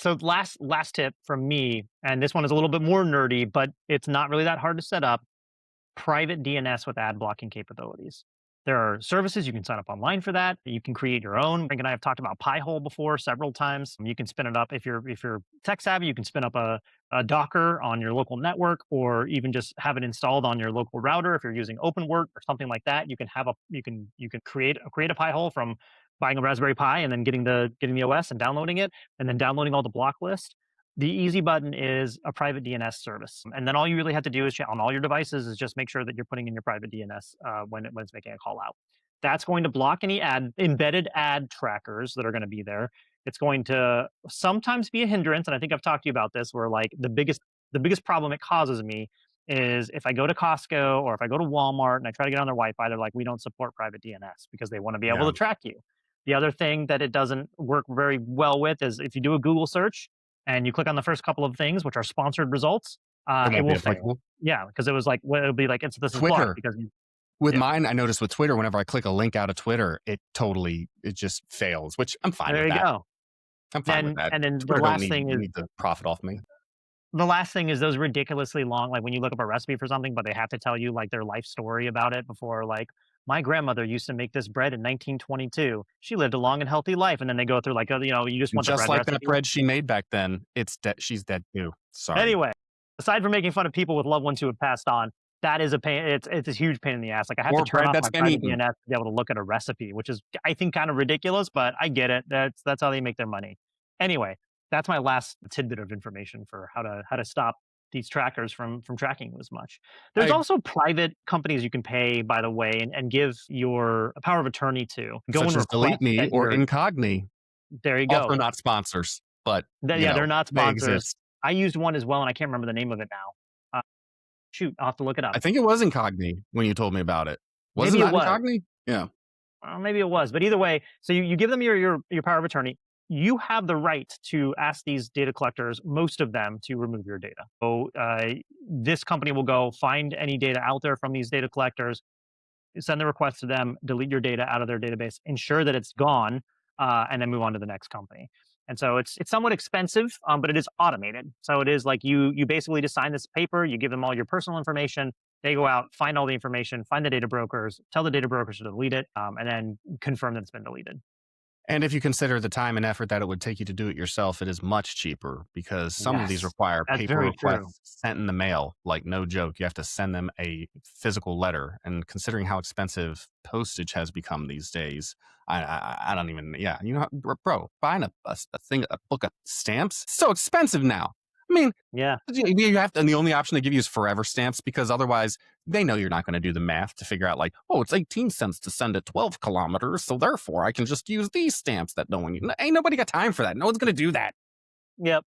So last tip from me, and this one is a little bit more nerdy, but it's not really that hard to set up. Private DNS with ad blocking capabilities. There are services you can sign up online for that. You can create your own. Frank and I have talked about Pi-hole before several times. You can spin it up if you're tech savvy. You can spin up a Docker on your local network, or even just have it installed on your local router. If you're using OpenWrt or something like that, you can create a Pi-hole from buying a Raspberry Pi and then getting the OS and downloading it, and then downloading all the block list. The easy button is a private DNS service. And then all you really have to do is on all your devices is just make sure that you're putting in your private DNS when it's making a call out. That's going to block any embedded ad trackers that are going to be there. It's going to sometimes be a hindrance. And I think I've talked to you about this, where like the biggest problem it causes me is if I go to Costco or if I go to Walmart and I try to get on their Wi-Fi, they're like, we don't support private DNS because they want to be able Yeah. to track you. The other thing that it doesn't work very well with is if you do a Google search and you click on the first couple of things, which are sponsored results, It it won't be will fail. applicable. Yeah, because it was like, well, it'll be like, this is Twitter. blocked because With Yeah. mine, I noticed with Twitter, whenever I click a link out of Twitter, it just fails, which I'm fine there with you that. go. I'm fine with that. And then the Twitter don't last thing is need to profit off me. those ridiculously long, like when you look up a recipe for something, but they have to tell you like their life story about it before, like, my grandmother used to make this bread in 1922. She lived a long and healthy life. And then they go through like, you just And want the just bread like that recipe. bread she made back then, it's dead. She's dead too. Sorry. Anyway, aside from making fun of people with loved ones who have passed on, that is a pain. It's a huge pain in the ass. Like I have Or to turn bread off that's my been private eaten. DNS to be able to look at a recipe, which is, I think, kind of ridiculous, but I get it. That's how they make their money. Anyway, that's my last tidbit of information for how to stop these trackers from tracking you as much. There's I- also private companies you can pay, by the way, and give your power of attorney to. Go Such and as request DeleteMe that or your- Incogni. There you go. Also not sponsors, but Yeah, they're not they sponsors. exist. I used one as well, and I can't remember the name of it now. Shoot, I'll have to look it up. I think it was Incogni when you told me about it. Was Maybe it it not was. Incogni? Yeah. Maybe it was, but either way, so you give them your power of attorney. You have the right to ask these data collectors, most of them, to remove your data. So this company will go find any data out there from these data collectors, send the request to them, delete your data out of their database, ensure that it's gone, and then move on to the next company. And so it's somewhat expensive, but it is automated. So it is like you basically just sign this paper, you give them all your personal information, they go out, find all the information, find the data brokers, tell the data brokers to delete it, and then confirm that it's been deleted. And if you consider the time and effort that it would take you to do it yourself, it is much cheaper because some of these Yes, require that's paper very true. requests sent in the mail. Like, no joke, you have to send them a physical letter. And considering how expensive postage has become these days, I don't even, yeah. Bro, buying a book of stamps, so expensive now. I mean, Yeah, you have to, and the only option they give you is forever stamps because otherwise they know you're not going to do the math to figure out like, oh, it's 18 cents to send it 12 kilometers. So therefore I can just use these stamps that no one, ain't nobody got time for that. No one's going to do that. yep.